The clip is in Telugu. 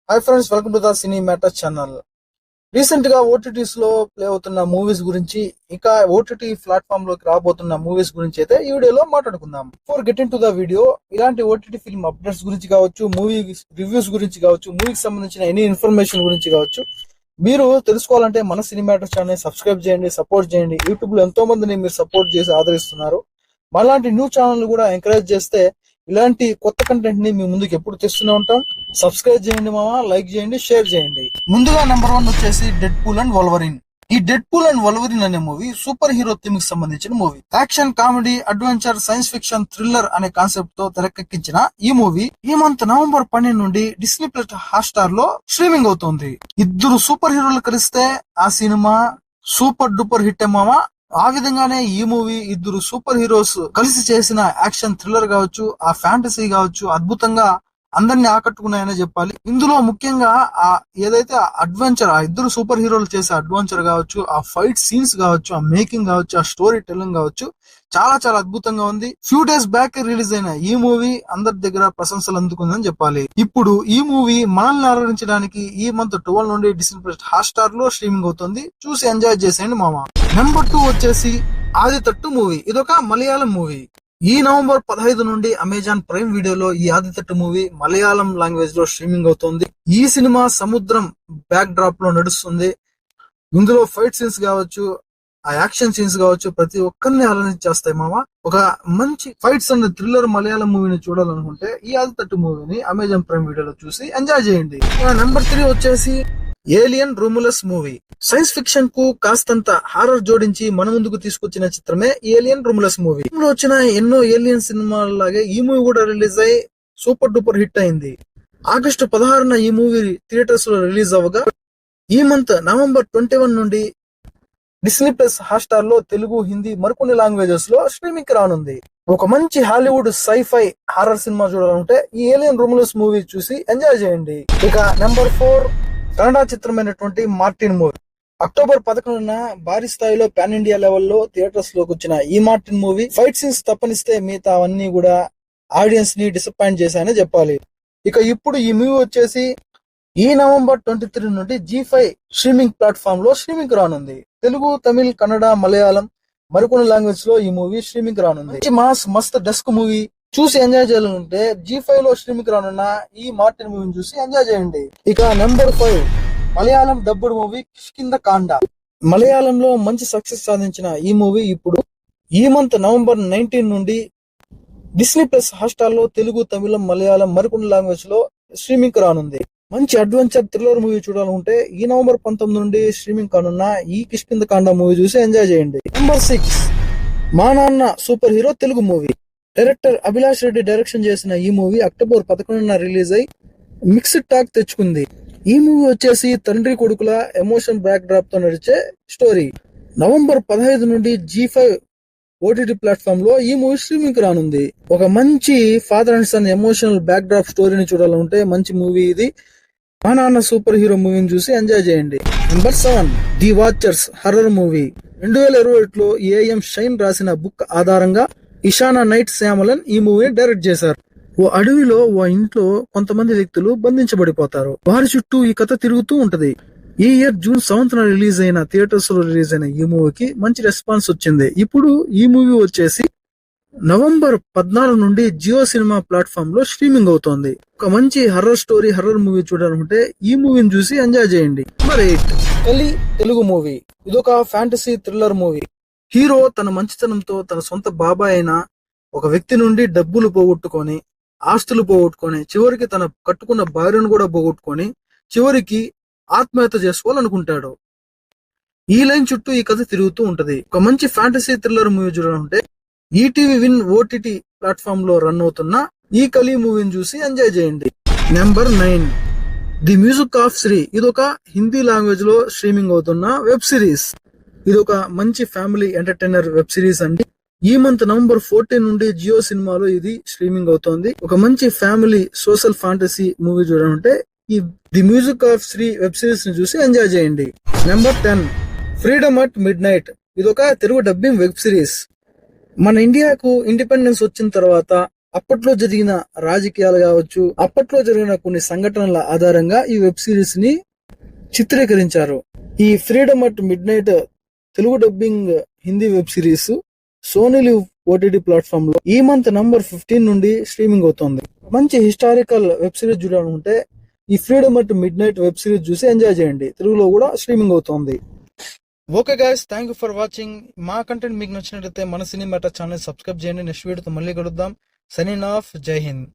Hi friends, welcome to the cine matter channel. Recent గా ఓటీటీస్ లో ప్లే అవుతున్న మూవీస్ గురించి, ఇంకా ఓటీటీ ప్లాట్ఫామ్ లోకి రాబోతున్న మూవీస్ గురించి అయితే ఈ వీడియోలో మాట్లాడుకుందాం. Before getting to the video, ఇలాంటి ఓటీటీ ఫిల్మ్ అప్డేట్స్ గురించి కావచ్చు, మూవీ రివ్యూస్ గురించి కావచ్చు, మూవీకి సంబంధించిన ఎనీ ఇన్ఫర్మేషన్ గురించి కావచ్చు, మీరు తెలుసుకోవాలంటే మన సినీ మ్యాటర్ ఛానల్ సబ్స్క్రైబ్ చేయండి, సపోర్ట్ చేయండి. యూట్యూబ్ లో ఎంతో మందిని మీరు సపోర్ట్ చేసి ఆదరిస్తున్నారు. మనలాంటి న్యూ ఛానల్ కూడా ఎంకరేజ్ చేస్తే ఇలాంటి కొత్త కంటెంట్ ని మీ ముందుకు ఎప్పుడు తెస్తూనే ఉంటాం. సబ్స్క్రైబ్ చేయండి మామ, లైక్ చేయండి, షేర్ చేయండి. ముందుగా నెంబర్ 1 వచ్చేసి డెడ్ పూల్ అండ్ వోల్వరిన్. ఈ డెడ్ పూల్ అండ్ వోల్వరిన్ అనే మూవీ సూపర్ హీరో థీమ్ కి సంబంధించిన movie. Action, comedy, adventure, science fiction, thriller అనే కాన్సెప్ట్ తో తెరకెక్కించిన ఈ మూవీ ఈ మంత్ నవంబర్ 12 నుండి డిస్నీ ప్లస్ హాట్‌స్టార్ లో స్ట్రీమింగ్ అవుతోంది. ఇద్దరు సూపర్ హీరోలు కలిస్తే ఆ సినిమా సూపర్ డూపర్ హిట్ మామ. ఆ విధంగానే ఈ మూవీ ఇద్దరు సూపర్ హీరోస్ కలిసి చేసిన యాక్షన్ థ్రిల్లర్ కావచ్చు, ఆ ఫ్యాంటసీ కావచ్చు, అద్భుతంగా అందరిని ఆకట్టుకున్నాయనే చెప్పాలి. ఇందులో ముఖ్యంగా ఆ ఏదైతే అడ్వెంచర్, ఆ ఇద్దరు సూపర్ హీరోలు చేసే అడ్వెంచర్ కావచ్చు, ఆ ఫైట్ సీన్స్ కావచ్చు, ఆ మేకింగ్ కావచ్చు, ఆ స్టోరీ టెల్లింగ్ కావచ్చు, చాలా చాలా అద్భుతంగా ఉంది. ఫ్యూ డేస్ బ్యాక్ రిలీజ్ అయిన ఈ మూవీ అందరి దగ్గర ప్రశంసలు అందుకుందని చెప్పాలి. ఇప్పుడు ఈ మూవీ మనల్ని అలరించడానికి ఈ మంత్ 12 నుండి డిస్నీ ప్లస్ హాట్‌స్టార్ లో స్ట్రీమింగ్ అవుతుంది. చూసి ఎంజాయ్ చేసేయండి మామ. నెంబర్ 2 వచ్చేసి ఆదితట్టు మూవీ. ఇదొక మలయాళం మూవీ. ఈ నవంబర్ 15 నుండి అమెజాన్ ప్రైమ్ వీడియోలో ఈ ఆదితట్టు మూవీ మలయాళం లాంగ్వేజ్ లో స్ట్రీమింగ్ అవుతుంది. ఈ సినిమా సముద్రం బ్యాక్ డ్రాప్ లో నడుస్తుంది. ఇందులో ఫైట్ సీన్స్ కావచ్చు, ఆ యాక్షన్ సీన్స్ కావచ్చు, ప్రతి ఒక్కరిని అలరించేస్తాయి మామ. ఒక మంచి ఫైట్స్ అండ్ థ్రిల్లర్ మలయాళం మూవీని చూడాలనుకుంటే ఈ ఆదితట్టు మూవీని అమెజాన్ ప్రైమ్ వీడియోలో చూసి ఎంజాయ్ చేయండి. నెంబర్ 3 వచ్చేసి alien Romulus movie. Science fiction కు కాస్తంత హారర్ జోడించి మన ముందుకు తీసుకొచ్చిన చిత్రమే ఏలియన్ రొములస్ మూవీ. ఇందులో వచ్చిన ఎన్నో ఏలియన్ సినిమాలాగే ఈ మూవీ కూడా రిలీజ్ అయ్యి సూపర్ డూపర్ హిట్ అయింది. ఆగస్టు 16న ఈ మూవీ థియేటర్స్ లో రిలీజ్ అవ్వగా ఈ మంత్ నవంబర్ 21 నుండి డిస్నీ ప్లస్ హాట్‌స్టార్ లో తెలుగు, హిందీ మరికొన్ని లాంగ్వేజెస్ లో స్ట్రీమింగ్ రానుంది. ఒక మంచి హాలీవుడ్ సైఫై హారర్ సినిమా చూడాలంటే ఈ ఏలియన్ రొములస్ మూవీ చూసి ఎంజాయ్ చేయండి. ఇక నెంబర్ 4 కన్నడ చిత్రమైనటువంటి మార్టిన్ మూవీ. అక్టోబర్ 11న భారీ స్థాయిలో పాన్ ఇండియా లెవెల్లో థియేటర్స్ లోకి వచ్చిన ఈ మార్టిన్ మూవీ ఫైట్ సీన్స్ తప్పనిస్తే మిగతా అవన్నీ కూడా ఆడియన్స్ ని డిసప్పాయింట్ చేశాయని చెప్పాలి. ఇక ఇప్పుడు ఈ మూవీ వచ్చేసి ఈ నవంబర్ 23 నుండి G5 స్ట్రీమింగ్ ప్లాట్ఫామ్ లో స్ట్రీమింగ్ రానుంది. తెలుగు, తమిళ్, కన్నడ, మలయాళం మరికొన్ని లాంగ్వేజ్ లో ఈ మూవీ స్ట్రీమింగ్ రానుంది. మాస్ మస్త్ డెస్క్ మూవీ చూసి ఎంజాయ్ చేయాలంటే G5 లో స్ట్రీమింగ్ రానున్న ఈ మార్టిన్ మూవీని చూసి ఎంజాయ్ చేయండి. ఇక number 5 Malayalam dubbed movie Kishkindha Kanda. మలయాళంలో మంచి సక్సెస్ సాధించిన ఈ మూవీ ఇప్పుడు ఈ మంత్ నవంబర్ 19 నుండి డిస్నీ ప్లస్ హాట్‌స్టార్ లో తెలుగు, తమిళం, మలయాళం మరికొన్ని లాంగ్వేజ్ లో స్ట్రీమింగ్ రానుంది. మంచి అడ్వెంచర్ థ్రిల్లర్ మూవీ చూడాలంటే ఈ నవంబర్ 19 నుండి స్ట్రీమింగ్ కానున్న ఈ కిష్కింధకాండ మూవీ చూసి ఎంజాయ్ చేయండి. నెంబర్ 6 మా నాన్న super hero Telugu movie. Director Abhilash Reddy direction చేసిన ఈ మూవీ అక్టోబర్ 11న రిలీజ్ అయి మిక్స్డ్ టాక్ తెచ్చుకుంది. ఈ మూవీ వచ్చేసి తండ్రి కొడుకుల ఎమోషన్ బ్యాక్ డ్రాప్ తో నడిచే స్టోరీ. నవంబర్ 15 నుండి G5 ఓటీటీ ప్లాట్ఫామ్ లో ఈ మూవీ స్ట్రీమింగ్ రానుంది. ఒక మంచి father and son emotional backdrop స్టోరీని చూడాలంటే మంచి మూవీ ఇది. మా నాన్న సూపర్ హీరో మూవీని చూసి ఎంజాయ్ చేయండి. Number 7 the watchers horror movie. 2021లో ఏఎం షైన్ రాసిన బుక్ ఆధారంగా ఇషానా నైట్ శ్యామలన్ ఈ మూవీని డైరెక్ట్ చేశారు. ఓ అడవిలో ఓ ఇంట్లో కొంతమంది వ్యక్తులు బంధించబడిపోతారు. వారి చుట్టూ ఈ కథ తిరుగుతూ ఉంటది. ఈ ఇయర్ జూన్ 7న రిలీజ్ అయిన థియేటర్స్ లో రిలీజ్ అయిన ఈ మూవీకి మంచి రెస్పాన్స్ వచ్చింది. ఇప్పుడు ఈ మూవీ వచ్చేసి నవంబర్ 14 నుండి జియో సినిమా ప్లాట్ఫామ్ లో స్ట్రీమింగ్ అవుతోంది. ఒక మంచి హర్రర్ స్టోరీ, హర్రర్ మూవీ చూడాలంటే ఈ మూవీని చూసి ఎంజాయ్ చేయండి. నెంబర్ 8 కలి తెలుగు మూవీ. ఇదొక ఫ్యాంటసీ థ్రిల్లర్ మూవీ. హీరో తన మంచితనంతో తన సొంత బాబాయ్ అయిన ఒక వ్యక్తి నుండి డబ్బులు పోగొట్టుకొని, ఆస్తులు పోగొట్టుకొని, చివరికి తన కట్టుకున్న భార్యను కూడా పోగొట్టుకొని, చివరికి ఆత్మహత్య చేసుకోవాలనుకుంటాడు. ఈ లైన్ చుట్టూ ఈ కథ తిరుగుతూ ఉంటది. ఒక మంచి ఫ్యాంటసీ థ్రిల్లర్ మూవీ చూడాలంటే ఈటీవీ విన్ ఓటీటీ ప్లాట్ఫామ్ లో రన్ అవుతున్న ఈ కలి మూవీని చూసి ఎంజాయ్ చేయండి. Number 9 the music of Shri. ఇదొక హిందీ లాంగ్వేజ్ లో స్ట్రీమింగ్ అవుతున్న వెబ్ సిరీస్. ఇదొక మంచి ఫ్యామిలీ ఎంటర్టైనర్ వెబ్ సిరీస్ అండి. ఈ మంత్ నవంబర్ 14 నుండి జియో సినిమాలో ఇది స్ట్రీమింగ్ అవుతోంది. ఒక మంచి ఫ్యామిలీ సోషల్ ఫ్యాంటసీ మూవీ చూడాలంటే ఈ the music of Shri web series ని చూసి ఎంజాయ్ చేయండి. Number 10 freedom at midnight. ఇదొక తెలుగు డబ్బింగ్ వెబ్ సిరీస్. మన ఇండియాకు ఇండిపెండెన్స్ వచ్చిన తర్వాత అప్పట్లో జరిగిన రాజకీయాలు కావచ్చు, అప్పట్లో జరిగిన కొన్ని సంఘటనల ఆధారంగా ఈ వెబ్ సిరీస్ ని చిత్రీకరించారు. ఈ freedom at midnight Telugu dubbing Hindi web series Sony LIV OTT platform లో ఈ మంత్ నంబర్ 15 నుండి స్ట్రీమింగ్ అవుతోంది. మంచి హిస్టారికల్ వెబ్ సిరీస్ చూడాలనుకుంటే ఈ freedom at mid night web series చూసి ఎంజాయ్ చేయండి. తెలుగులో కూడా స్ట్రీమింగ్ అవుతోంది. Okay guys, thank you for watching. మా కంటెంట్ మీకు నచ్చినట్లయితే మన సినీ మ్యాటర్ ఛానల్ సబ్స్క్రైబ్ చేయండి. నెక్స్ట్ వీడియోతో మళ్ళీ కలుద్దాం. Signing off. జై హింద్.